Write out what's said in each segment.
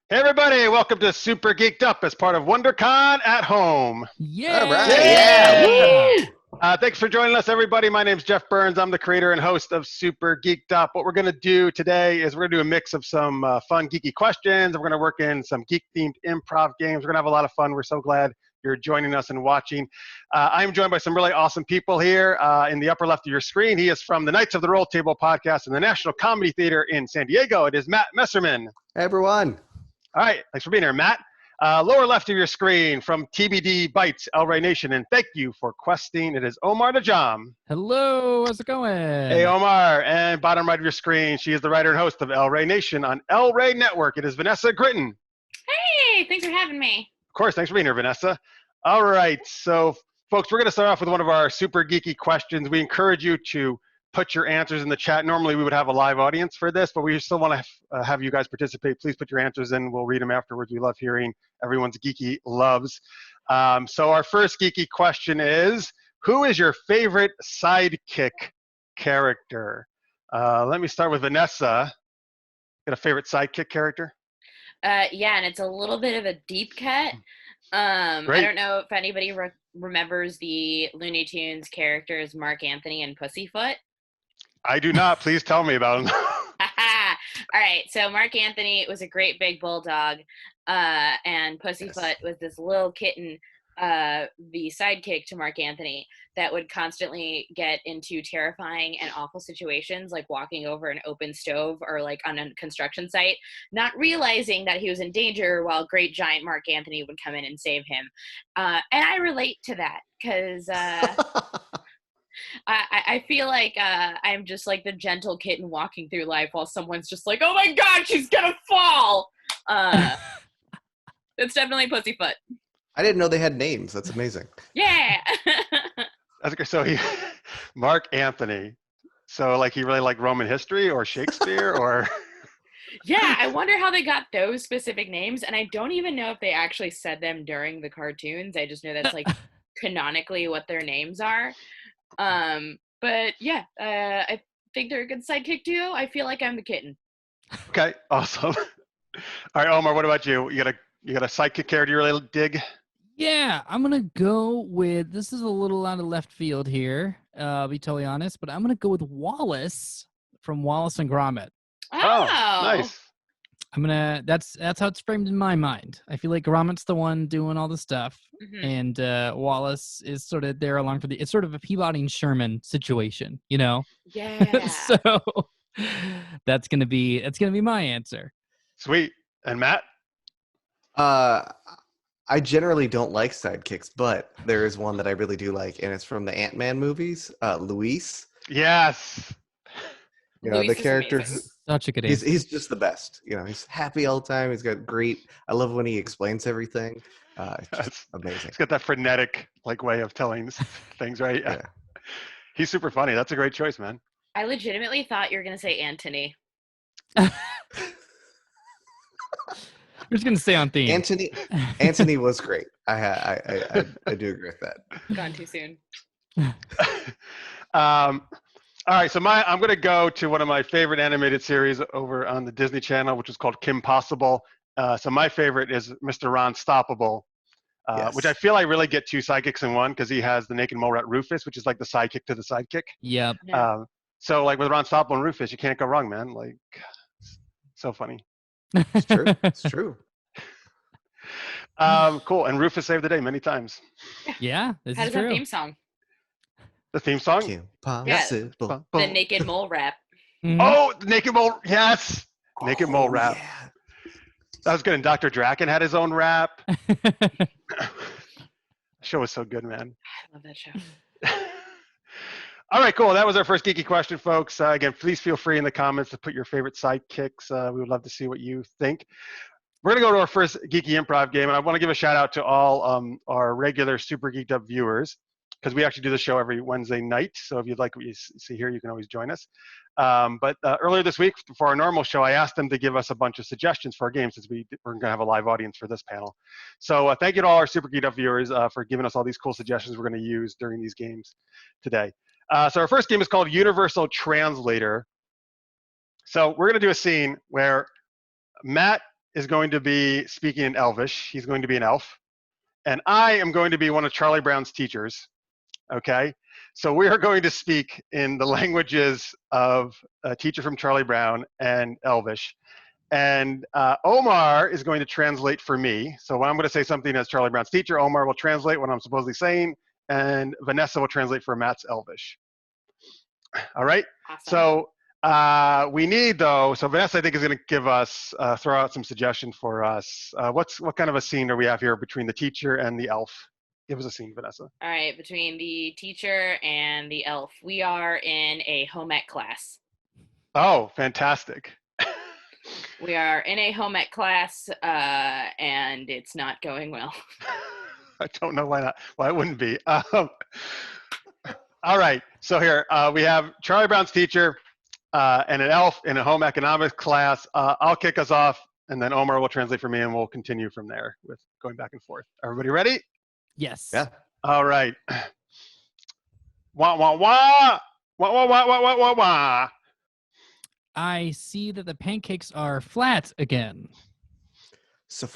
Hey everybody, welcome to Super Geeked Up as part of WonderCon at home. Yeah! All right. Yeah. Woo! Thanks for joining us, everybody. My name's Jeff Burns. I'm the creator and host of Super Geeked Up. What we're going to do today is we're going to do a mix of some fun, geeky questions. We're going to work in some geek-themed improv games. We're going to have a lot of fun. We're so glad you're joining us and watching. I'm joined by some really awesome people here in the upper left of your screen. He is from the Knights of the Roll Table podcast and the National Comedy Theater in San Diego. It is Matt Messerman. Hey, everyone. All right, thanks for being here, Matt. Lower left of your screen from TBD Bytes, Rey Nation, and thank you for questing. It is Omar Najam. Hello, how's it going? Hey, Omar. And bottom right of your screen, she is the writer and host of Rey Nation on Rey Network. It is Vanessa Gritton. Hey, thanks for having me. Of course, thanks for being here, Vanessa. All right, so folks, we're going to start off with one of our super geeky questions. We encourage you to put your answers in the chat. Normally we would have a live audience for this, but we still want to have you guys participate. Please put your answers in. We'll read them afterwards. We love hearing everyone's geeky loves. So our first geeky question is, who is your favorite sidekick character? Let me start with Vanessa. Got a favorite sidekick character? Yeah, and it's a little bit of a deep cut. I don't know if anybody remembers the Looney Tunes characters Mark Anthony and Pussyfoot. I do not. Please tell me about him. All right, so Mark Anthony was a great big bulldog, and Pussyfoot was this little kitten, the sidekick to Mark Anthony, that would constantly get into terrifying and awful situations, like walking over an open stove or like on a construction site, not realizing that he was in danger while great giant Mark Anthony would come in and save him. And I relate to that because I feel like I'm just like the gentle kitten walking through life while someone's just like, oh my God, she's gonna fall. It's definitely Pussyfoot. I didn't know they had names. That's amazing. Yeah. So Mark Anthony. So like he really liked Roman history or Shakespeare or? Yeah, I wonder how they got those specific names, and I don't even know if they actually said them during the cartoons. I just know that's like canonically what their names are. But yeah, I think they're a good sidekick duo. I feel like I'm the kitten. Okay, awesome. All right, Omar, what about you? You got a sidekick character you really dig? Yeah, I'm going to go with, this is a little out of left field here, I'll be totally honest, but I'm going to go with Wallace from Wallace and Gromit. Oh, nice. That's how it's framed in my mind. I feel like Gromit's the one doing all the stuff, and Wallace is sort of there along for it's sort of a Peabody and Sherman situation, you know? Yeah. So that's gonna be my answer. Sweet. And Matt? I generally don't like sidekicks, but there is one that I really do like, and it's from the Ant-Man movies, Luis. Yes. You know, Luis the is character. amazing. Such a good answer. He's just the best. You know, he's happy all the time. He's got great. I love when he explains everything. It's just amazing. He's got that frenetic like way of telling things, right? Yeah. He's super funny. That's a great choice, man. I legitimately thought you were going to say Anthony. We're just gonna stay on theme. Anthony was great. I do agree with that. Gone too soon. All right, so I'm going to go to one of my favorite animated series over on the Disney Channel, which is called Kim Possible. So my favorite is Mr. Ron Stoppable, Yes. which I feel I really get two sidekicks in one because he has the naked mole rat Rufus, which is like the sidekick to the sidekick. Yep. Yeah. So like with Ron Stoppable and Rufus, you can't go wrong, man. Like, so funny. It's true. It's true. Cool. And Rufus saved the day many times. Yeah, this How is does that true. theme song? The theme song? Kim Possible. The naked mole rap. Mhm. Oh, the naked mole. Yes. Naked mole rap. Yeah. That was good. And Dr. Draken had his own rap. The show was so good, man. I love that show. All right, cool. That was our first geeky question, folks. Again, please feel free in the comments to put your favorite sidekicks. We would love to see what you think. We're going to go to our first geeky improv game, and I want to give a shout out to all our regular Super Geeked Up viewers, because we actually do the show every Wednesday night. So if you'd like what you see here, you can always join us. But earlier this week, for our normal show, I asked them to give us a bunch of suggestions for our games, since we're going to have a live audience for this panel. So thank you to all our Super Geeked Up viewers for giving us all these cool suggestions we're going to use during these games today. So our first game is called Universal Translator. So we're going to do a scene where Matt is going to be speaking in Elvish. He's going to be an elf. And I am going to be one of Charlie Brown's teachers. Okay? So we are going to speak in the languages of a teacher from Charlie Brown and Elvish. And Omar is going to translate for me. So when I'm going to say something as Charlie Brown's teacher, Omar will translate what I'm supposedly saying, and Vanessa will translate for Matt's Elvish. All right? Awesome. So we need, though, so Vanessa, I think, is going to give us, throw out some suggestions for us. What kind of a scene do we have here between the teacher and the elf? Give us a scene, Vanessa. All right, between the teacher and the elf, we are in a home ec class. Oh, fantastic. We are in a home ec class, and it's not going well. I don't know why not. Why it wouldn't be. All right. So here we have Charlie Brown's teacher and an elf in a home economics class. I'll kick us off, and then Omar will translate for me, and we'll continue from there with going back and forth. Everybody ready? Yes. Yeah. All right. Wah, wah, wah. Wah, wah, wah, wah, wah, wah, wah. I see that the pancakes are flat again. I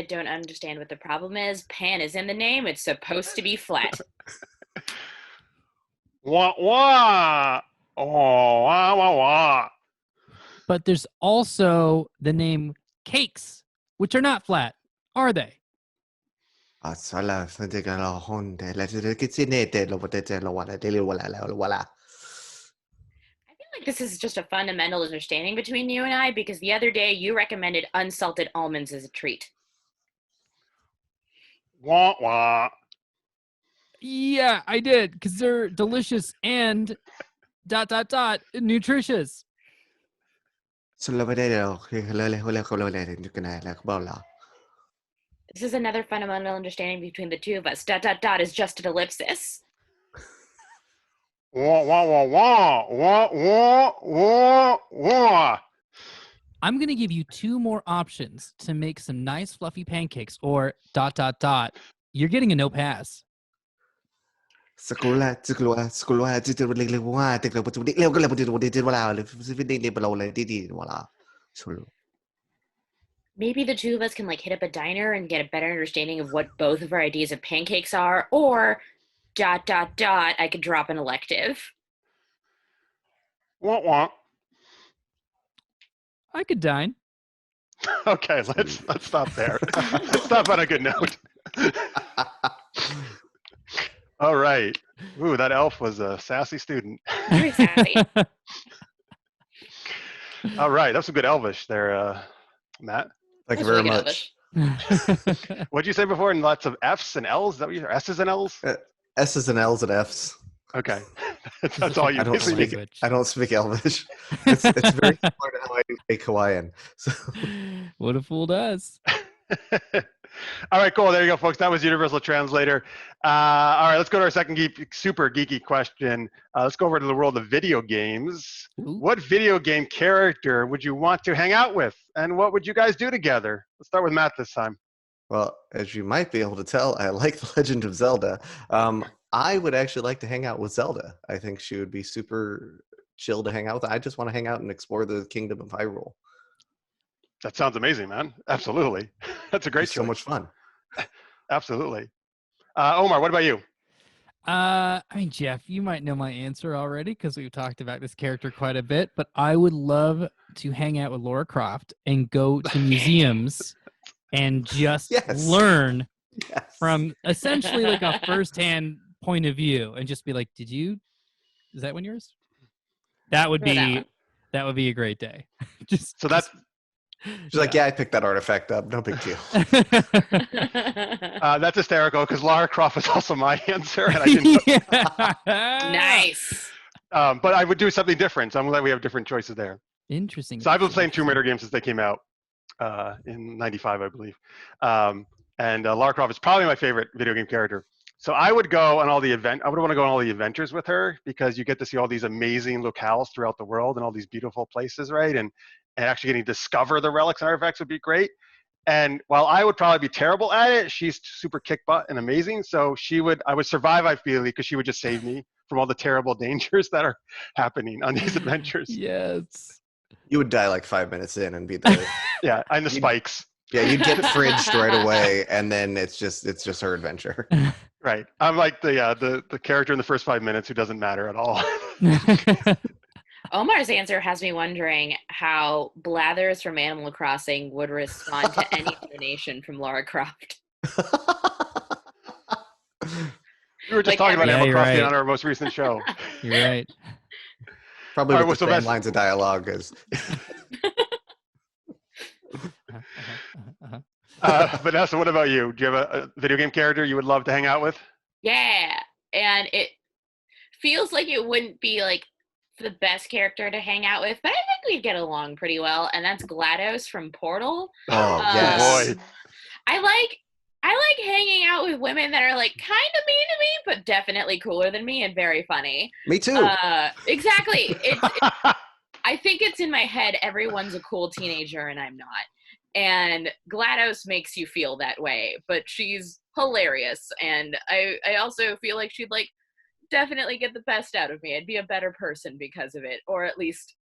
don't understand what the problem is. Pan is in the name. It's supposed to be flat. Wah, wah. Oh, wah, wah, wah. But there's also the name cakes, which are not flat, are they? I feel like this is just a fundamental understanding between you and I, because the other day you recommended unsalted almonds as a treat. Wah, wah. Yeah, I did, because they're delicious and ... nutritious. This is another fundamental understanding between the two of us. ... is just an ellipsis. Wah, wah, wah, wah. Wah, wah, wah, wah. I'm going to give you two more options to make some nice fluffy pancakes, or ... You're getting a no pass. Maybe the two of us can hit up a diner and get a better understanding of what both of our ideas of pancakes are, or ... I could drop an elective. Wah, wah. I could dine. Okay, let's stop there. Let's stop on a good note. All right. Ooh, that elf was a sassy student. Very sassy. All right, that's some good Elvish there, Matt. Thank you That's very really much. good. What'd you say before? And lots of F's and L's? Is that what you said? S's and L's? S's and L's and F's. Okay. That's all you I don't basically speak. need. I don't speak Elvish. It's very similar to how I do speak Hawaiian. So. What a fool does. All right, cool. There you go, folks. That was Universal Translator. All right, let's go to our second super geeky question. Let's go over to the world of video games. Ooh. What video game character would you want to hang out with? And what would you guys do together? Let's start with Matt this time. Well, as you might be able to tell, I like The Legend of Zelda. I would actually like to hang out with Zelda. I think she would be super chill to hang out with. I just want to hang out and explore the Kingdom of Hyrule. That sounds amazing, man. Absolutely. That's a great choice. So much fun. Absolutely. Omar, what about you? Jeff, you might know my answer already because we've talked about this character quite a bit, but I would love to hang out with Lara Croft and go to museums and just learn from essentially a firsthand point of view and just be like, is that one yours? That would be a great day. She's like, I picked that artifact up. No big deal. That's hysterical because Lara Croft was also my answer. And I didn't Nice. But I would do something different. So I'm glad we have different choices there. Interesting. So I've been playing Tomb Raider games since they came out in '95, I believe. And Lara Croft is probably my favorite video game character. So I would go on all the I would want to go on all the adventures with her because you get to see all these amazing locales throughout the world and all these beautiful places, right? And actually getting to discover the relics and artifacts would be great. And while I would probably be terrible at it, she's super kick butt and amazing. So I would survive, I feel, because she would just save me from all the terrible dangers that are happening on these adventures. Yes. You would die like 5 minutes in and be the Yeah, and the spikes. yeah. You'd get fridged right away, and then it's just her adventure. Right. I'm like the character in the first 5 minutes who doesn't matter at all. Omar's answer has me wondering how Blathers from Animal Crossing would respond to any donation from Lara Croft. We were just Like talking about Yeah, Animal you're Crossing right. on our most recent show. You're right. Probably All right, with the well, same Sylvester- lines of dialogue as Vanessa, what about you? Do you have a video game character you would love to hang out with? Yeah, and it feels like it wouldn't be like the best character to hang out with, but I think we'd get along pretty well, and that's GLaDOS from Portal. oh boy. yes. I like hanging out with women that are like kind of mean to me, but definitely cooler than me and very funny. Me too. Exactly. I think it's in my head everyone's a cool teenager and I'm not. And GLaDOS makes you feel that way, but she's hilarious. And I also feel like she'd like definitely get the best out of me. I'd be a better person because of it, or at least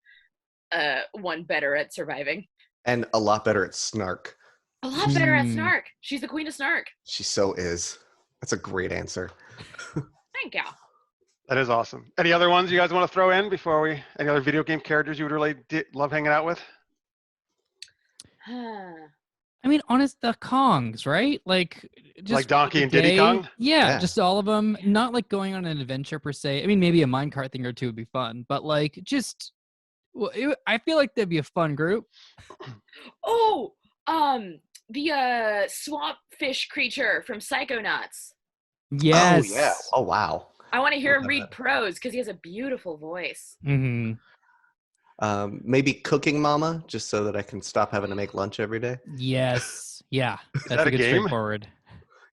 one better at surviving. And a lot better at snark. A lot better at Hmm. snark. She's the queen of snark. She so is. That's a great answer. Thank you. That is awesome. Any other ones you guys want to throw in before we? Any other video game characters you would really love hanging out with? I mean, honest, the Kongs, right? Like, just Like Donkey for the and Diddy day. Kong? Yeah, Yeah. just all of them. Not like going on an adventure per se. I mean, maybe a minecart thing or two would be fun, but like, just, well, I feel like that'd be a fun group. Oh, the swamp fish creature from Psychonauts. Yes. Oh yeah. Oh wow. I want to hear him Love read that. prose because he has a beautiful voice. Hmm. Maybe Cooking Mama, just so that I can stop having to make lunch every day. Yes. Yeah. That's that a a good game? straightforward.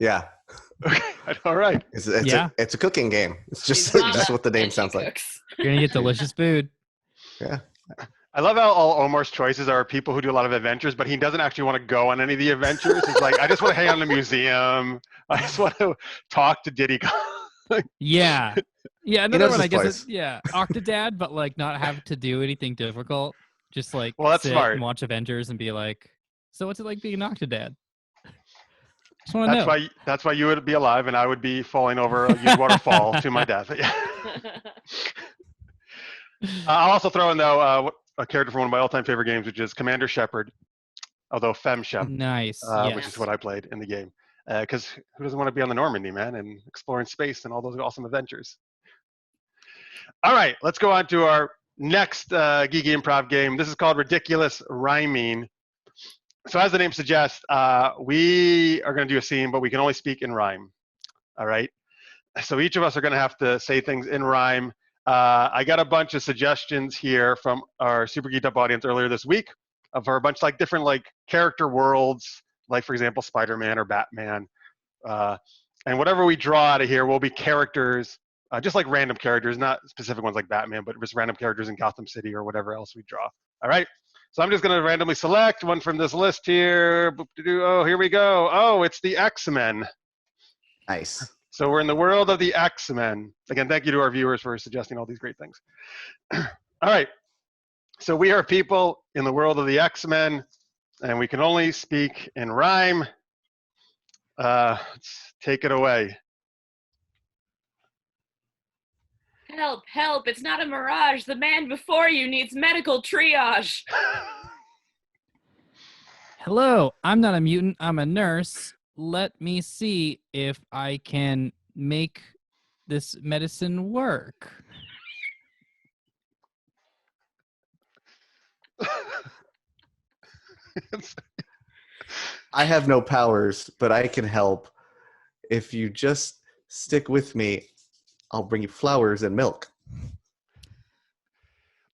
Yeah. Okay, all right. It's Yeah. it's a cooking game. It's just She's Mama, just what the name and she sounds like. cooks. You're gonna get delicious food. Yeah. I love how all Omar's choices are people who do a lot of adventures, but he doesn't actually want to go on any of the adventures. He's like, I just want to hang out in the museum. I just want to talk to Diddy Kong. Yeah. Yeah. Another knows one, his I guess, place. is, yeah, Octodad, but like not have to do anything difficult. Just like Well, that's sit smart. and watch Avengers and be like, so what's it like being an Octodad? Just want to know. That's why you would be alive and I would be falling over a huge waterfall to my death. I'll also throw in though a character from one of my all-time favorite games, which is Commander Shepard, although Fem Shep, Nice. which Yes. is what I played in the game. Because who doesn't want to be on the Normandy, man, and exploring space and all those awesome adventures? All right, let's go on to our next geeky improv game. This is called Ridiculous Rhyming. So as the name suggests, we are going to do a scene, but we can only speak in rhyme. All right. So each of us are going to have to say things in rhyme. I got a bunch of suggestions here from our Super Geeked Up audience earlier this week for a bunch like different like character worlds, like for example Spider-Man or Batman. And whatever we draw out of here will be characters, just like random characters, not specific ones like Batman, but just random characters in Gotham City or whatever else we draw. All right. So I'm just going to randomly select one from this list here. Oh, here we go. Oh, it's the X-Men. Nice. So we're in the world of the X-Men. Again, thank you to our viewers for suggesting all these great things. All right. So we are people in the world of the X-Men, and we can only speak in rhyme. Let's take it away. Help, help, it's not a mirage. The man before you needs medical triage. Hello, I'm not a mutant. I'm a nurse. Let me see if I can make this medicine work. I have no powers, but I can help. If you just stick with me, I'll bring you flowers and milk.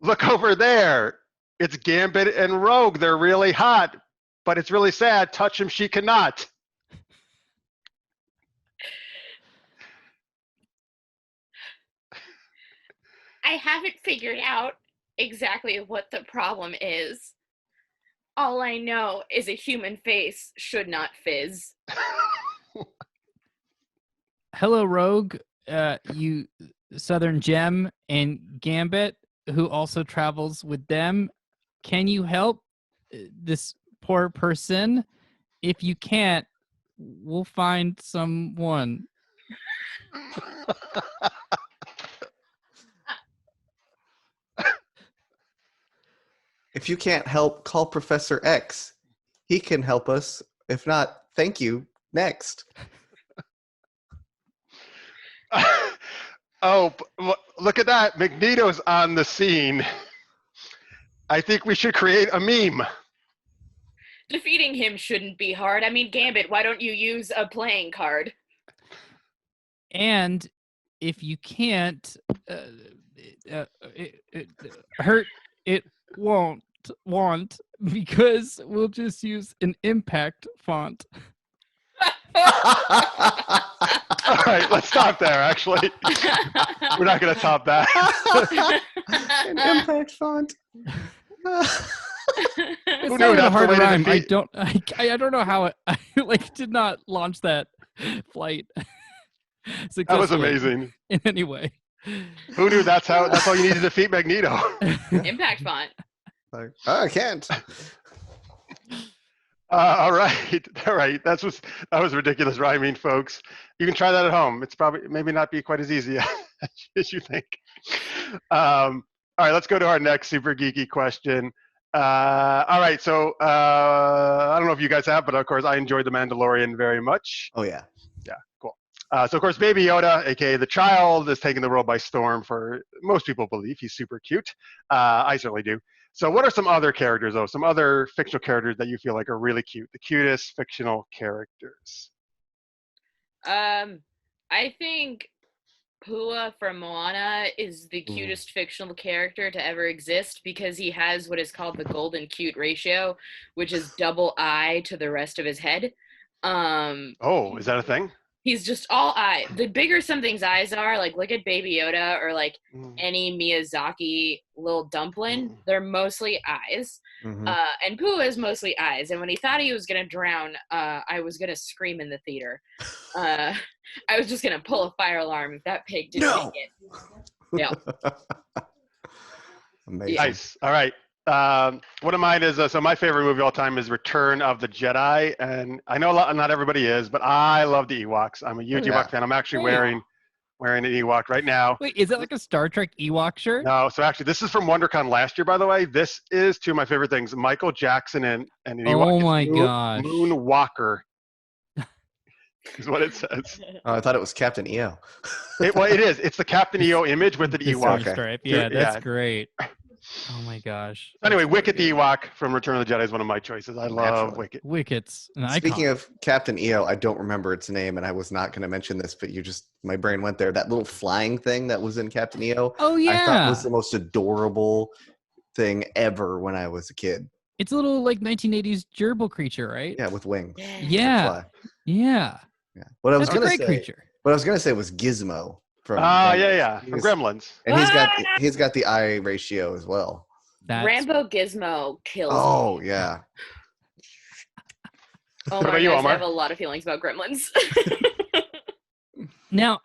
Look over there. It's Gambit and Rogue. They're really hot, but it's really sad. Touch him, she cannot. I haven't figured out exactly what the problem is. All I know is a human face should not fizz. Hello, Rogue. You Southern Gem and Gambit, who also travels with them. Can you help this poor person? If you can't, we'll find someone. If you can't help, call Professor X. He can help us. If not, thank you. Next. Look at that. Magneto's on the scene. I think we should create a meme. Defeating him shouldn't be hard. I mean, Gambit, why don't you use a playing card? And if you can't hurt, it won't because we'll just use an impact font. All right, let's stop there, actually. We're not going to top that. An impact font. It's Who not knew even a that's the hard way to rhyme. defeat- I don't know how I did not launch that flight. That was amazing. In any way. Who knew that's all you need to defeat Magneto? Impact font. Like, I can't. All right. That was ridiculous rhyming, folks. You can try that at home. It's probably maybe not be quite as easy as you think. All right, let's go to our next super geeky question. All right, so I don't know if you guys have, but of course I enjoyed The Mandalorian very much. Oh, yeah. Yeah, cool. So of course, Baby Yoda, aka the child, is taking the world by storm. For most people believe he's super cute. I certainly do. So what are some other characters, though? Some other fictional characters that you feel like are really cute? The cutest fictional characters. I think Pua from Moana is the cutest fictional character to ever exist because he has what is called the golden cute ratio, which is double eye to the rest of his head. Oh, is that a thing? He's just all eye. The bigger something's eyes are, like look at Baby Yoda or like any Miyazaki little dumpling, they're mostly eyes. Mm-hmm. And Pua is mostly eyes. And when he thought he was going to drown, I was going to scream in the theater. I was just going to pull a fire alarm if that pig didn't make it. Yeah. Amazing. Nice. All right. One of mine is so my favorite movie of all time is Return of the Jedi, and I know not everybody is, but I love the Ewoks. I'm a huge Ewok fan. I'm actually wearing an Ewok right now. Wait, is that like a Star Trek Ewok shirt? No, so actually this is from WonderCon last year, by the way. This is two of my favorite things: Michael Jackson and an Ewok. Oh my gosh, Moonwalker is what it says. Oh, I thought it was Captain EO. It is. It's the Captain EO image with an The Ewok. Silver Stripe. Yeah, that's great. Oh my gosh. Anyway, Wicket the Ewok from Return of the Jedi is one of my choices. I love Wicket. Wicket's an icon. Speaking of Captain EO, I don't remember its name, and I was not going to mention this, but my brain went there. That little flying thing that was in Captain EO. Oh yeah, I thought was the most adorable thing ever when I was a kid. It's a little like 1980s gerbil creature, right? Yeah, with wings. Yeah. Yeah. What I was That's a going to great say. creature. What I was going to say was Gizmo. From From Gremlins. And he's got the eye ratio as well. Rambo Gizmo kills Oh, me. yeah. Oh What my about you, gosh, Omar? I have a lot of feelings about Gremlins. Now,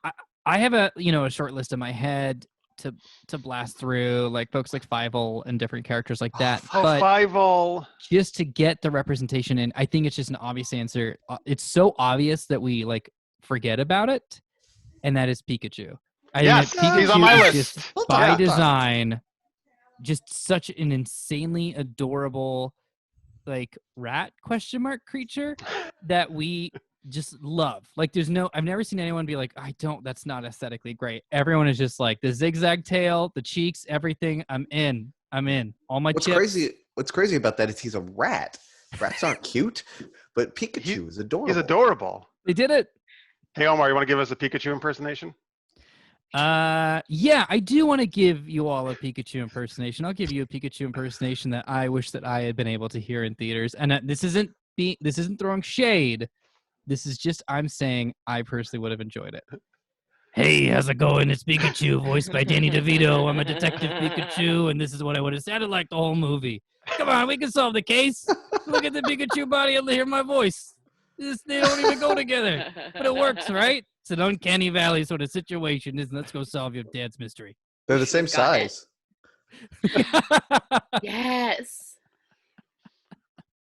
I have a short list in my head to blast through, like folks like Fievel and different characters like that. Oh, but Fievel. just to get the representation in, I think it's just an obvious answer. It's so obvious that we like forget about it, and that is Pikachu. Yes, he's on my is list. just by design, just such an insanely adorable, like rat ? Creature that we just love. Like I've never seen anyone be like, that's not aesthetically great. Everyone is just like the zigzag tail, the cheeks, everything. I'm in. All my chips. What's crazy about that is he's a rat. Rats aren't cute, but Pikachu is adorable. He's adorable. They did it. Hey, Omar, you want to give us a Pikachu impersonation? Yeah, I do want to give you all a Pikachu impersonation. I'll give you a Pikachu impersonation that I wish that I had been able to hear in theaters. And this isn't throwing shade. This is just I'm saying I personally would have enjoyed it. Hey, how's it going? It's Pikachu, voiced by Danny DeVito. I'm a detective Pikachu, and this is what I would have sounded like the whole movie. Come on, we can solve the case. Look at the Pikachu body and hear my voice. They don't even go together, but it works, right? It's an uncanny valley sort of situation. Isn't let's go solve your dad's mystery. They're the same Got it. size. Yes.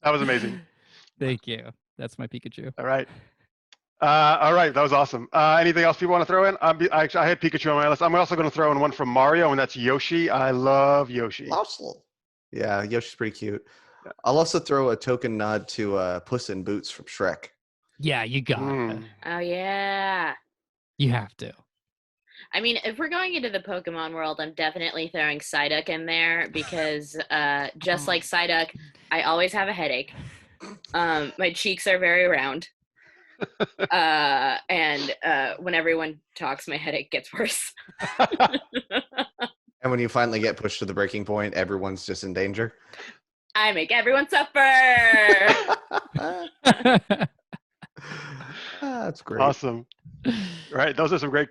That was amazing. Thank you. That's my Pikachu. All right. All right, that was awesome. Anything else people want to throw in? I had Pikachu on my list. I'm also going to throw in one from Mario, and that's Yoshi. I love Yoshi. Yeah, Yoshi's pretty cute. I'll also throw a token nod to Puss in Boots from Shrek. Yeah, you got it. Mm. Oh yeah. You have to. I mean, if we're going into the Pokemon world, I'm definitely throwing Psyduck in there because just like Psyduck, I always have a headache. My cheeks are very round. And when everyone talks, my headache gets worse. And when you finally get pushed to the breaking point, everyone's just in danger. I make everyone suffer. That's great. Awesome. Right, those are some great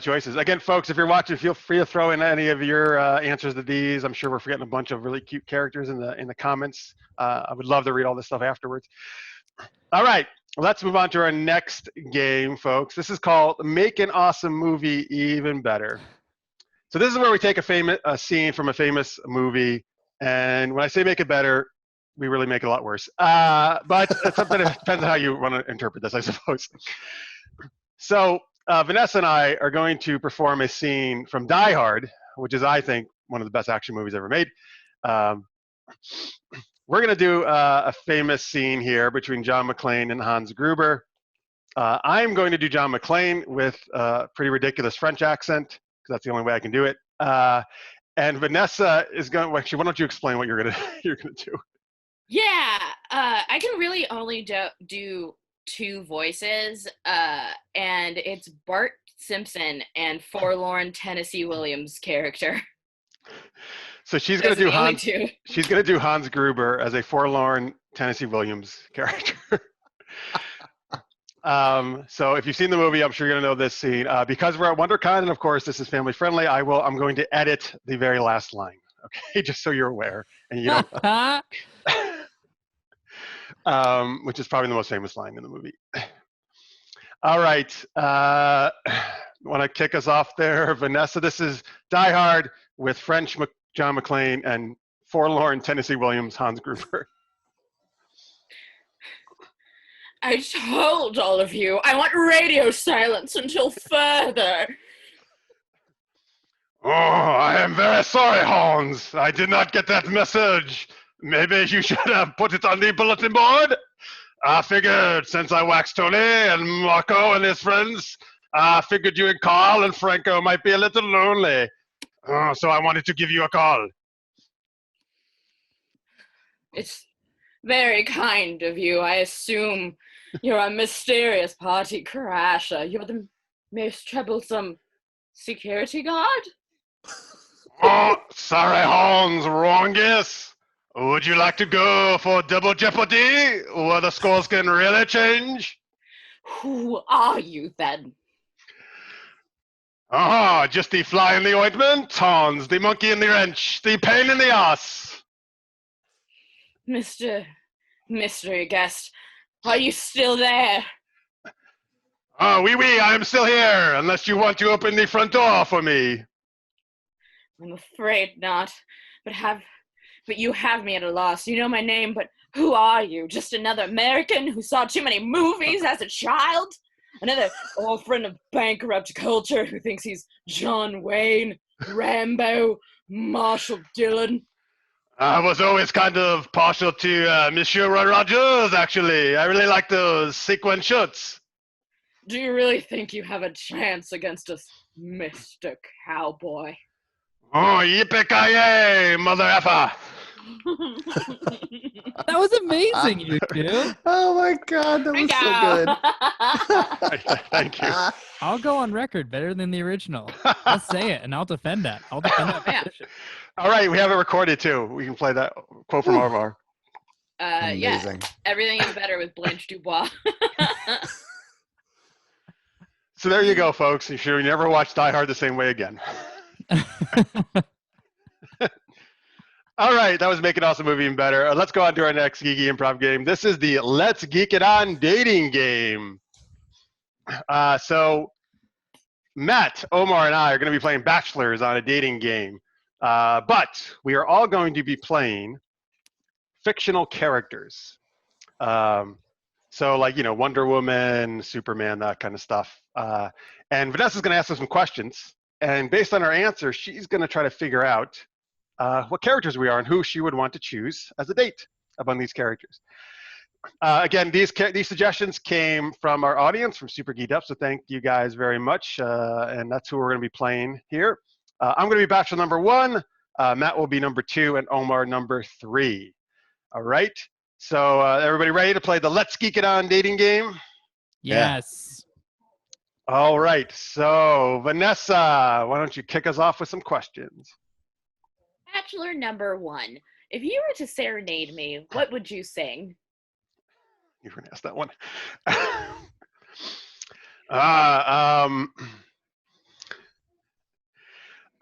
choices. Again, folks, if you're watching, feel free to throw in any of your answers to these. I'm sure we're forgetting a bunch of really cute characters in the comments. I would love to read all this stuff afterwards. All right, let's move on to our next game, folks. This is called Make an Awesome Movie Even Better. So this is where we take a scene from a famous movie, and when I say make it better, we really make it a lot worse. But it's something that depends on how you want to interpret this, I suppose. So Vanessa and I are going to perform a scene from Die Hard, which is, I think, one of the best action movies ever made. We're going to do a famous scene here between John McClane and Hans Gruber. I'm going to do John McClane with a pretty ridiculous French accent, because that's the only way I can do it. And Vanessa is going. Actually, why don't you explain what you're going to do? Yeah, I can really only do two voices, and it's Bart Simpson and forlorn Tennessee Williams' character. So she's going to do Hans. Two. She's going to do Hans Gruber as a forlorn Tennessee Williams character. So if you've seen the movie, I'm sure you're going to know this scene. Because we're at WonderCon, and of course this is family friendly, I'm going to edit the very last line. Okay, just so you're aware, and you don't. Which is probably the most famous line in the movie. All right, want to kick us off there, Vanessa? This is Die Hard with French John McClane and forlorn Tennessee Williams Hans Gruber. I told all of you, I want radio silence until further. Oh, I am very sorry, Hans. I did not get that message. Maybe you should have put it on the bulletin board. I figured since I waxed Tony and Marco and his friends, I figured you and Carl and Franco might be a little lonely. So I wanted to give you a call. It's very kind of you. I assume you're a mysterious party crasher. You're the most troublesome security guard? Oh, sorry, Hans. Wrong guess. Would you like to go for double jeopardy, where the scores can really change? Who are you, then? Just the fly in the ointment, Hans, the monkey in the wrench, the pain in the ass. Mr. Mystery Guest, are you still there? Oui, I am still here, unless you want to open the front door for me. I'm afraid not, but you have me at a loss. You know my name, but who are you? Just another American who saw too many movies as a child? Another old friend of bankrupt culture who thinks he's John Wayne, Rambo, Marshall Dillon? I was always kind of partial to Monsieur Roy Rogers, actually. I really like those sequin shirts. Do you really think you have a chance against us, Mr. Cowboy? Oh, yippee-ki-yay, mother effer. That was amazing, you two. Oh my God, that was so good. Thank you. I'll go on record better than the original. I'll say it, and I'll defend that. I'll defend that Yeah. position. All right, we have it recorded too. We can play that quote from Omar. Yeah, Amazing. everything is better with Blanche Dubois. So there you go, folks. You should never watch Die Hard the same way again. All right, that was Make It Awesome Movie Even Better. Let's go on to our next Geeky Improv game. This is the Let's Geek It On dating game. So Matt, Omar, and I are going to be playing Bachelors on a dating game. But we are all going to be playing fictional characters. So like, Wonder Woman, Superman, that kind of stuff. And Vanessa's going to ask us some questions. And based on our answer, she's going to try to figure out what characters we are and who she would want to choose as a date among these characters. Again, these suggestions came from our audience, from Super Geeked Up, so thank you guys very much. And that's who we're going to be playing here. I'm going to be Bachelor number 1, Matt will be number 2, and Omar number 3. All right, so everybody ready to play the Let's Geek It On dating game? Yes. All right, so Vanessa, why don't you kick us off with some questions? Bachelor number 1. If you were to serenade me, what would you sing? You're going to ask that one.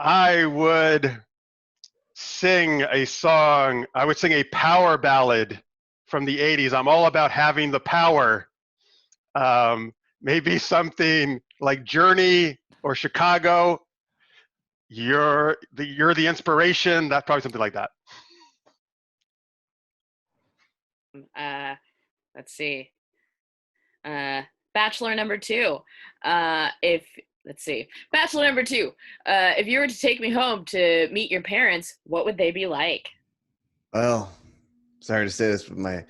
I would sing a song. I would sing a power ballad from the 80s. I'm all about having the power. Maybe something like Journey or Chicago. You're the inspiration. That's probably something like that. Let's see. Bachelor number 2. Bachelor number 2. If you were to take me home to meet your parents, what would they be like? Well, sorry to say this, but my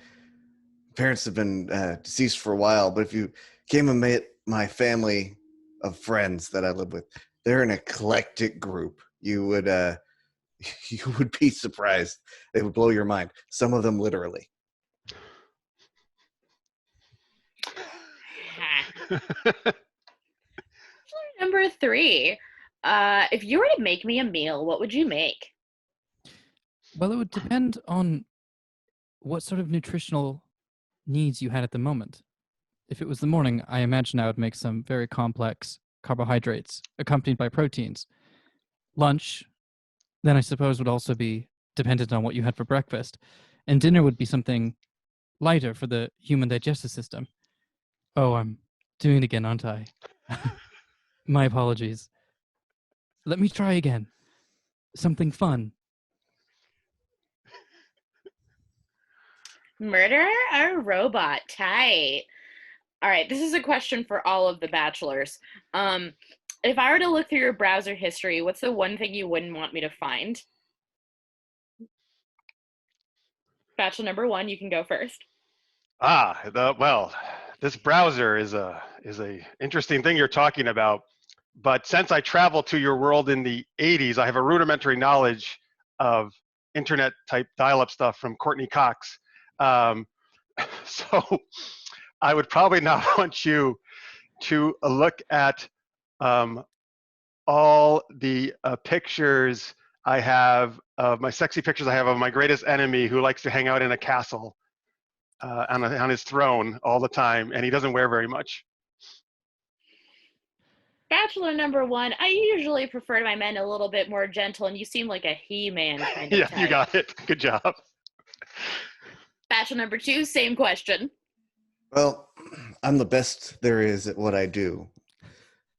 parents have been deceased for a while. But if you came and met my family of friends that I live with, they're an eclectic group. You would be surprised. They would blow your mind. Some of them literally. Number 3. If you were to make me a meal, what would you make? Well, it would depend on what sort of nutritional needs you had at the moment. If it was the morning, I imagine I would make some very complex carbohydrates accompanied by proteins. Lunch, then I suppose, would also be dependent on what you had for breakfast. And dinner would be something lighter for the human digestive system. Oh, I'm doing it again, aren't I? My apologies. Let me try again. Something fun. Murderer or robot? Tight. All right, this is a question for all of the bachelors. If I were to look through your browser history, what's the one thing you wouldn't want me to find? Bachelor number 1, you can go first. Well, this browser is a interesting thing you're talking about. But since I traveled to your world in the 80s, I have a rudimentary knowledge of internet type dial-up stuff from Courtney Cox. So I would probably not want you to look at all the pictures I have of my sexy pictures I have of my greatest enemy who likes to hang out in a castle on his throne all the time, and he doesn't wear very much. Bachelor number 1, I usually prefer my men a little bit more gentle, and you seem like a he-man kind of Yeah, type. you got it. Good job. Bachelor number 2, same question. Well, I'm the best there is at what I do.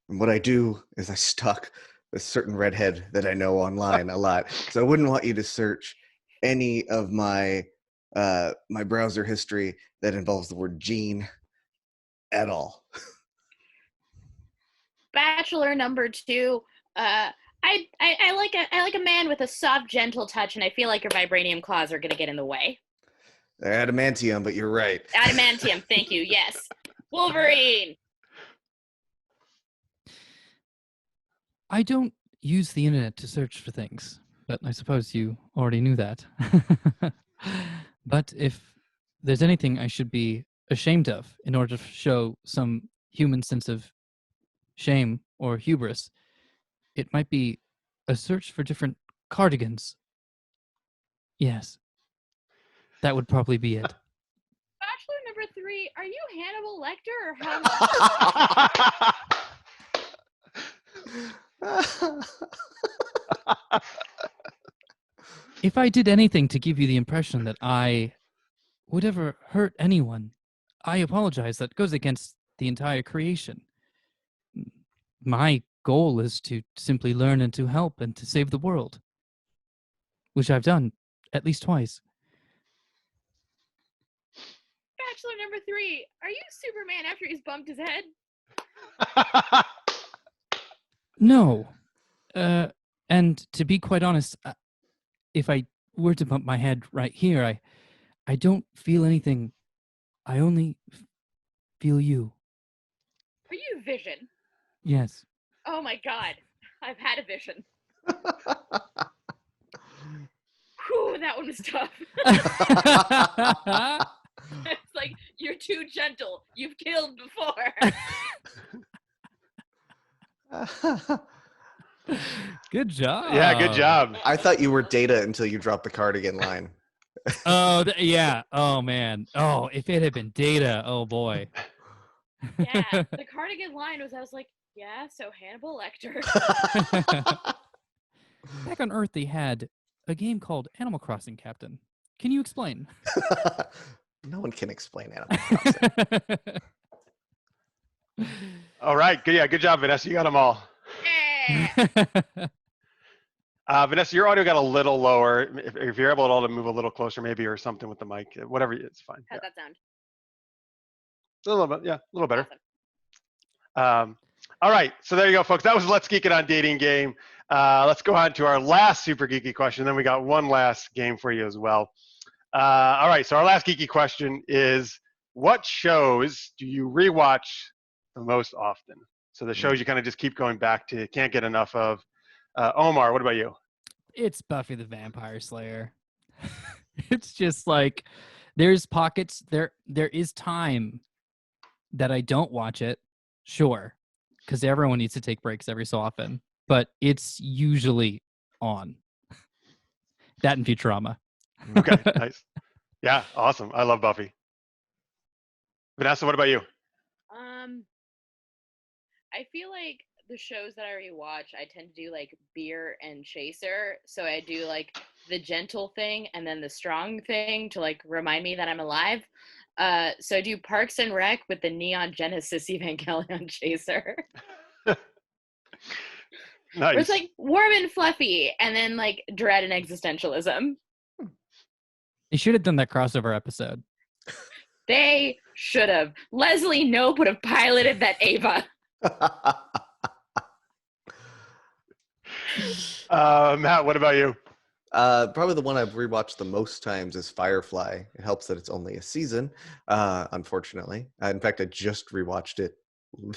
And what I do is I stalk a certain redhead that I know online a lot. So I wouldn't want you to search any of my my browser history that involves the word Gene at all. Bachelor number 2, I like a man with a soft, gentle touch, and I feel like your vibranium claws are going to get in the way. They're adamantium, but you're right. Adamantium, thank you, yes. Wolverine! I don't use the internet to search for things, but I suppose you already knew that. But if there's anything I should be ashamed of in order to show some human sense of shame or hubris, it might be a search for different cardigans. Yes, that would probably be it. Bachelor number 3, are you Hannibal Lecter or how? If I did anything to give you the impression that I would ever hurt anyone, I apologize. That goes against the entire creation. my goal is to simply learn and to help and to save the world, which I've done at least twice. Bachelor number 3. Are you Superman after he's bumped his head? No. And to be quite honest, if I were to bump my head right here, I don't feel anything. I only feel you. Are you Vision? Yes. Oh my god. I've had a vision. Whew, that one was tough. It's like, you're too gentle. You've killed before. Good job. Yeah, good job. I thought you were Data until you dropped the cardigan line. Oh, yeah. Oh, man. Oh, if it had been Data, oh, boy. Yeah, the cardigan line was, I was like, yeah, so Hannibal Lecter. Back on Earth, they had a game called Animal Crossing, Captain. Can you explain? No one can explain Animal Crossing. All right. Good. Yeah, good job, Vanessa. You got them all. Vanessa, your audio got a little lower. If you're able to move a little closer, maybe, or something with the mic, whatever, it's fine. How's that sound? A little bit, yeah, a little better. Awesome. All right, so there you go, folks. That was Let's Geek It on Dating Game. Let's go on to our last super geeky question. Then we got one last game for you as well. All right, so our last geeky question is, what shows do you rewatch the most often? So the shows you kind of just keep going back to, can't get enough of. Omar, what about you? It's Buffy the Vampire Slayer. It's just like, there's pockets, there is time that I don't watch it, sure, because everyone needs to take breaks every so often, but it's usually on. That and Futurama. Okay, nice. Yeah, awesome. I love Buffy. Vanessa, what about you? I feel like the shows that I rewatch, I tend to do like Beer and Chaser. So I do like the gentle thing and then the strong thing to like remind me that I'm alive. So I do Parks and Rec with the Neon Genesis Evangelion Chaser. Nice. Where it's like warm and fluffy, and then like dread and existentialism. They should have done that crossover episode. They should have. Leslie Knope would have piloted that Ava. Matt, what about you? Probably the one I've rewatched the most times is Firefly. It helps that it's only a season, unfortunately. In fact, I just rewatched it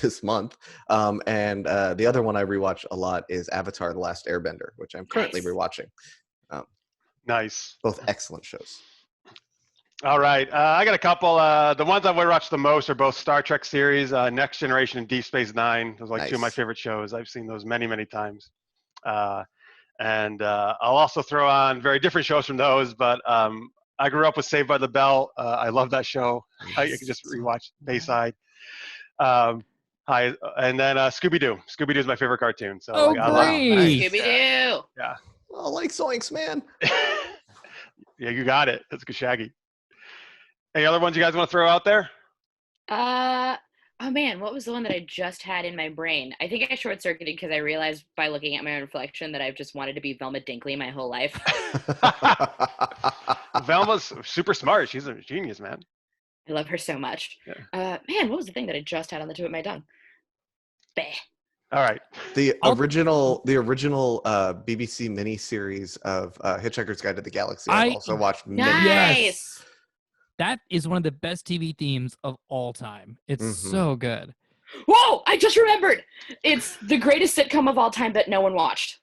this month. And the other one I rewatch a lot is Avatar: The Last Airbender, which I'm currently rewatching. Nice. Both excellent shows. All right. I got a couple. The ones I've watched the most are both Star Trek series, Next Generation and Deep Space Nine. Those are like two of my favorite shows. I've seen those many, many times. And I'll also throw on very different shows from those, but I grew up with Saved by the Bell. I love that show. I can just rewatch Bayside. And then Scooby-Doo. Scooby-Doo is my favorite cartoon. So Oh, like, I love great. Scooby-Doo. Yeah. Oh, like Zoinks, man. Yeah, you got it. That's good, Shaggy. Any other ones you guys want to throw out there? Oh man, what was the one that I just had in my brain? I think I short-circuited because I realized by looking at my own reflection that I've just wanted to be Velma Dinkley my whole life. Velma's super smart. She's a genius, man. I love her so much. Yeah. Man, what was the thing that I just had on the tip of my tongue? Bah. All right. The original BBC miniseries of Hitchhiker's Guide to the Galaxy. I also watched many times. Nice. That is one of the best TV themes of all time. It's so good. Whoa! I just remembered. It's the greatest sitcom of all time that no one watched.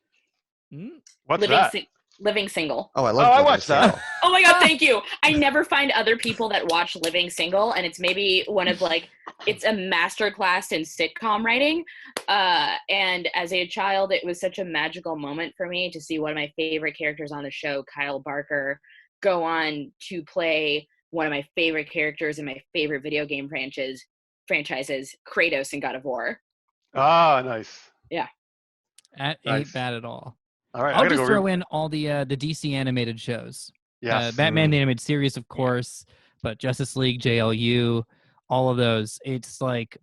What's that? Living Single. Oh, I love. I watched that. Oh my god, thank you. I never find other people that watch Living Single, and it's maybe one of like, it's a masterclass in sitcom writing. And as a child, it was such a magical moment for me to see one of my favorite characters on the show, Kyle Barker, go on to play one of my favorite characters in my favorite video game franchises, Kratos in God of War. Ah, nice. Yeah. Ain't bad at all. All right, I'll just throw in all the DC animated shows. Yes. Batman the Animated Series, of course, but Justice League, JLU, all of those. It's like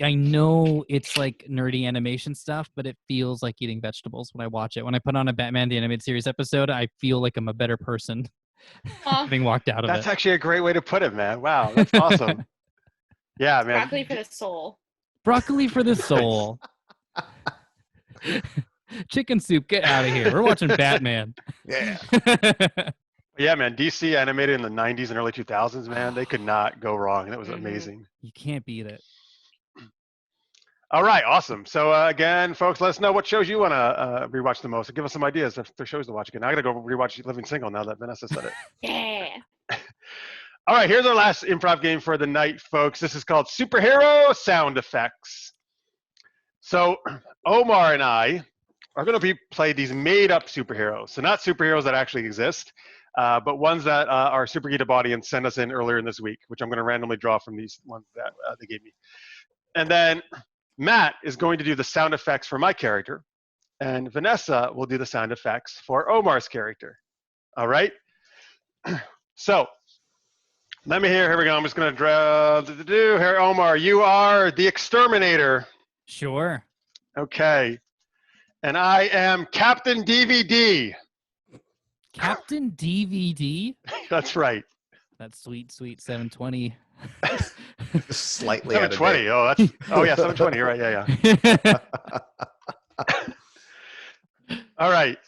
I know it's like nerdy animation stuff, but it feels like eating vegetables when I watch it. When I put on a Batman the Animated Series episode, I feel like I'm a better person having walked out of That's it. actually a great way to put it, man. Wow, that's awesome. Yeah, man. Broccoli for the soul. Broccoli for the soul. Chicken soup, get out of here. We're watching Batman. Yeah. Yeah, man. DC animated in the 90s and early 2000s, man. They could not go wrong. That was amazing. You can't beat it. All right, awesome. So again, folks, let us know what shows you want to rewatch the most. Give us some ideas if there's shows to watch again. I got to go rewatch Living Single now that Vanessa said it. Yeah. All right, here's our last improv game for the night, folks. This is called Superhero Sound Effects. So Omar and I are going to play these made-up superheroes. So not superheroes that actually exist, but ones that our Super Geeked Up audience sent us in earlier in this week, which I'm going to randomly draw from these ones that they gave me. And then Matt is going to do the sound effects for my character, and Vanessa will do the sound effects for Omar's character. All right? So let me here we go. I'm just going to draw. Here, Omar, you are the exterminator. Sure. Okay. And I am Captain DVD. Captain DVD? That's right. That's sweet 720. Slightly out of 720. date. Oh, yeah, 720. You're right. Yeah. All right.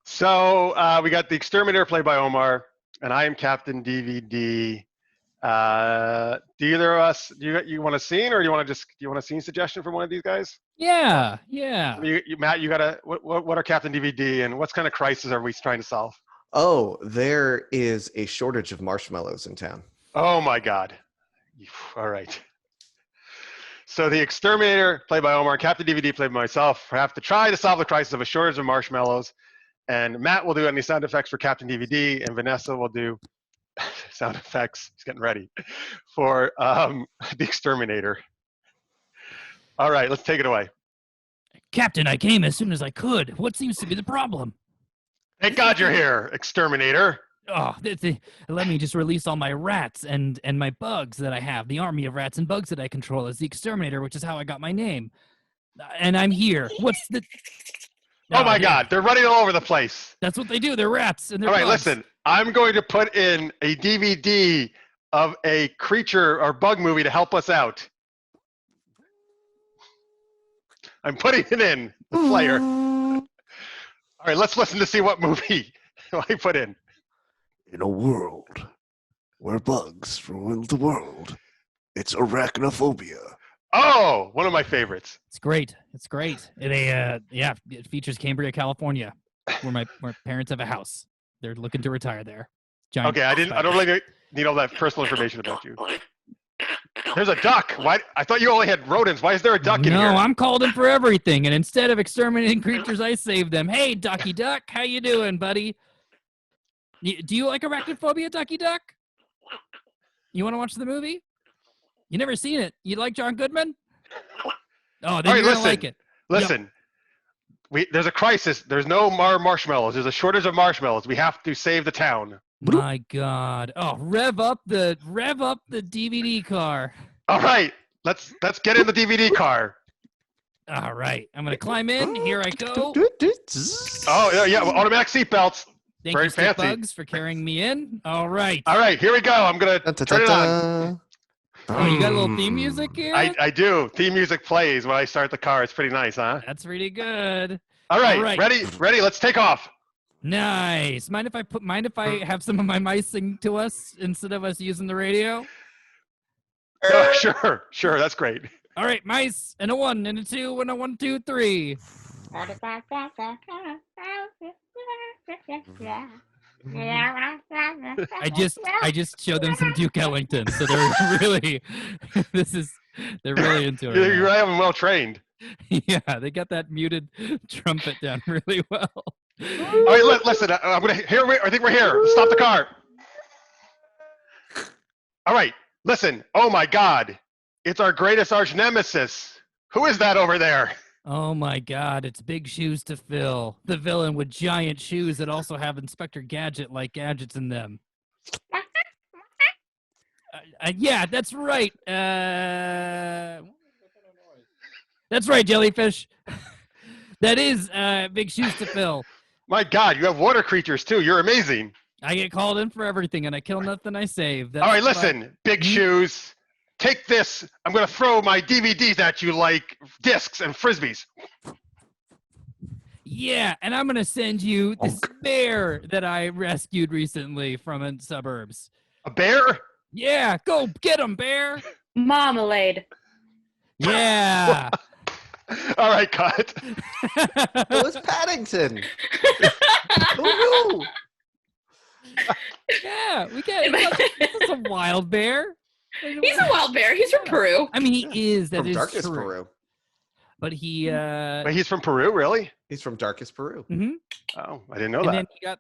So we got the exterminator played by Omar, and I am Captain DVD. Do either of us, you want a scene, or do you want a scene suggestion from one of these guys? Yeah. Matt, you got what are Captain DVD, and what kind of crisis are we trying to solve? Oh, there is a shortage of marshmallows in town. Oh my God. All right. So the exterminator played by Omar, Captain DVD played by myself, have to try to solve the crisis of a shortage of marshmallows. And Matt will do any sound effects for Captain DVD, and Vanessa will do sound effects. He's getting ready for the exterminator. All right, let's take it away. Captain, I came as soon as I could. What seems to be the problem? Thank God you're here, exterminator. Oh, let me just release all my rats and my bugs that I have. The army of rats and bugs that I control is the exterminator, which is how I got my name. And I'm here. What's the... Oh my God, they're running all over the place. That's what they do. They're rats and they're All right, bugs. listen. I'm going to put in a DVD of a creature or bug movie to help us out. I'm putting it in the player. All right, let's listen to see what movie I put in. In a world where bugs rule the world, it's arachnophobia. Oh, one of my favorites. It's great. It features Cambria, California, where my parents have a house. They're looking to retire there. Giant Okay, I don't really need all that personal information about you. There's a duck. Why? I thought you only had rodents. Why is there a duck in here? No, I'm called in for everything, and instead of exterminating creatures, I save them. Hey, Ducky Duck, how you doing, buddy? Do you like arachnophobia, Ducky Duck? You want to watch the movie? You never seen it. You like John Goodman? Oh, then you're gonna like it. Listen. There's a crisis. There's no marshmallows. There's a shortage of marshmallows. We have to save the town. My God! Oh, rev up the DVD car. All right, let's get in the DVD car. All right, I'm gonna climb in. Here I go. Oh yeah, automatic seatbelts. Thank Very you, Stick fancy. Bugs, for carrying me in. All right. All right, here we go. I'm gonna turn it on. Oh, you got a little theme music here? I do. Theme music plays when I start the car. It's pretty nice, huh? That's pretty good. All right. Ready? Let's take off. Nice. Mind if I have some of my mice sing to us instead of us using the radio? Sure. That's great. All right, mice, and a 1, and a 2, and a 1, 2, 3. I just showed them some Duke Ellington, so they're really they're really into it. You have them well trained. Yeah, they got that muted trumpet down really well. All right, listen. I think we're here. Stop the car. All right, listen. Oh my God, it's our greatest arch nemesis. Who is that over there? Oh my God, it's Big Shoes to Fill, the villain with giant shoes that also have Inspector Gadget-like gadgets in them. Yeah, that's right. That's right, jellyfish. That is big shoes to fill. My God, you have water creatures too. You're amazing. I get called in for everything, and I kill nothing I save. That's All right, what listen, Big Hmm? Shoes. Take this. I'm going to throw my DVDs at you like discs and frisbees. Yeah, and I'm gonna send you this bear that I rescued recently from the suburbs. A bear? Yeah, go get him, bear. Marmalade. Yeah. All right, cut. It was Paddington. Who knew? Yeah, we get it's a wild bear. He's a wild bear. He's from Peru. I mean, he is. That From is Darkest true. Peru. But he. Wait, he's from Peru, really? He's from Darkest Peru. Oh, I didn't know And that. then he got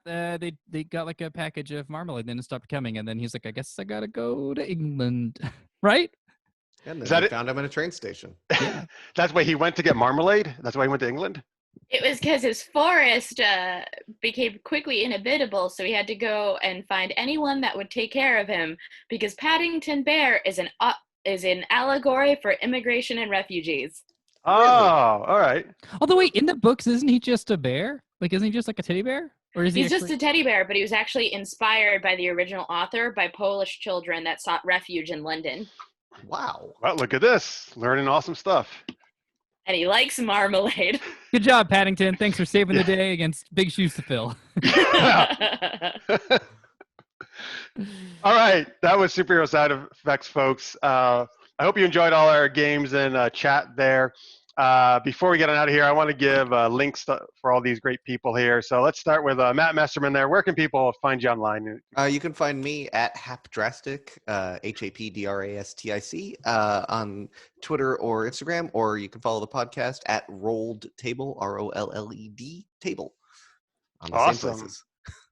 they got like a package of marmalade. Then it stopped coming, and then he's like, I guess I gotta go to England, right? And then Is that they it? found him at a train station. Yeah. That's why he went to get marmalade? That's why he went to England? It was because his forest became quickly inhabitable, so he had to go and find anyone that would take care of him. Because Paddington Bear is an allegory for immigration and refugees. Oh, all right. Although wait, in the books, isn't he just a bear? Like, isn't he just like a teddy bear? Or is he? He's just a teddy bear, but he was actually inspired by the original author by Polish children that sought refuge in London. Wow. Well, look at this. Learning awesome stuff. And he likes marmalade. Good job, Paddington. Thanks for saving the day against big shoes to fill. All right. That was Superhero Side Effects, folks. I hope you enjoyed all our games and chat there. Before we get on out of here, I want to give links for all these great people here. So let's start with Matt Messerman there. Where can people find you online? You can find me at Hapdrastic, HAPDRASTIC, on Twitter or Instagram, or you can follow the podcast at Rolled Table, ROLLED Table. On the same Awesome. places.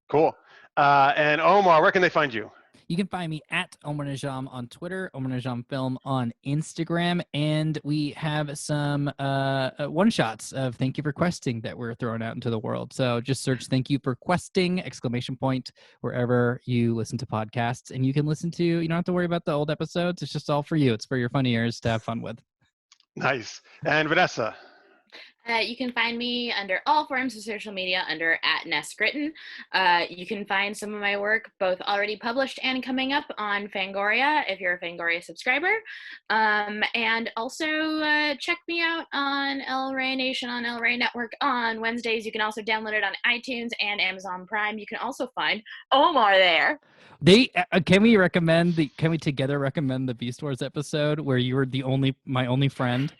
Cool. And Omar, where can they find you? You can find me at Omar Najam on Twitter, Omar Najam Film on Instagram, and we have some one-shots of Thank You for Questing that we're throwing out into the world. So just search Thank You for Questing, ! Wherever you listen to podcasts, and you can listen to, you don't have to worry about the old episodes. It's just all for you. It's for your funny ears to have fun with. Nice. And Vanessa? You can find me under all forms of social media under @Ness_Gritton. You can find some of my work both already published and coming up on Fangoria if you're a Fangoria subscriber. And also check me out on Rey Nation on Rey Network on Wednesdays. You can also download it on iTunes and Amazon Prime. You can also find Omar there. Can we together recommend the Beast Wars episode where you were my only friend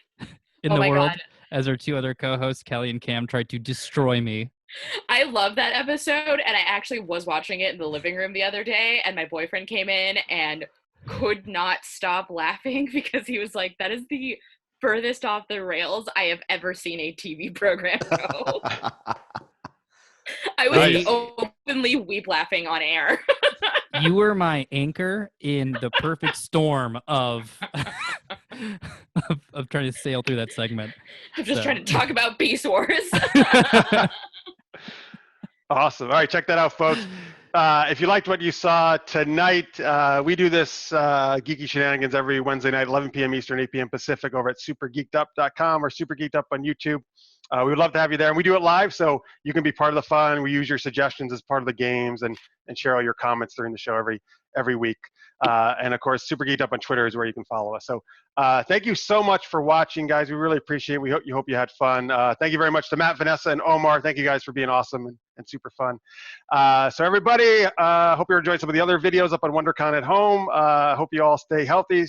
in the world? God. As our two other co-hosts, Kelly and Cam, tried to destroy me. I love that episode, and I actually was watching it in the living room the other day, and my boyfriend came in and could not stop laughing because he was like, that is the furthest off the rails I have ever seen a TV program go. I was openly weep laughing on air. You were my anchor in the perfect storm of trying to sail through that segment. I'm just trying to talk about Beast Wars. Awesome. All right, check that out, folks. If you liked what you saw tonight, we do this geeky shenanigans every Wednesday night, 11 p.m. Eastern, 8 p.m. Pacific over at supergeekedup.com or Super Geeked Up on YouTube. We would love to have you there, and we do it live, so you can be part of the fun. We use your suggestions as part of the games and share all your comments during the show every week. And of course, Super Geeked Up on Twitter is where you can follow us. So thank you so much for watching, guys. We really appreciate it. We hope you had fun. Thank you very much to Matt, Vanessa, and Omar. Thank you guys for being awesome and super fun. So everybody, hope you're enjoying some of the other videos up on WonderCon at home. Hope you all stay healthy,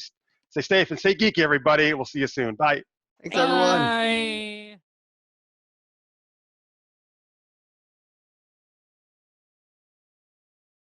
stay safe, and stay geeky, everybody. We'll see you soon. Bye. Thanks, everyone. Bye.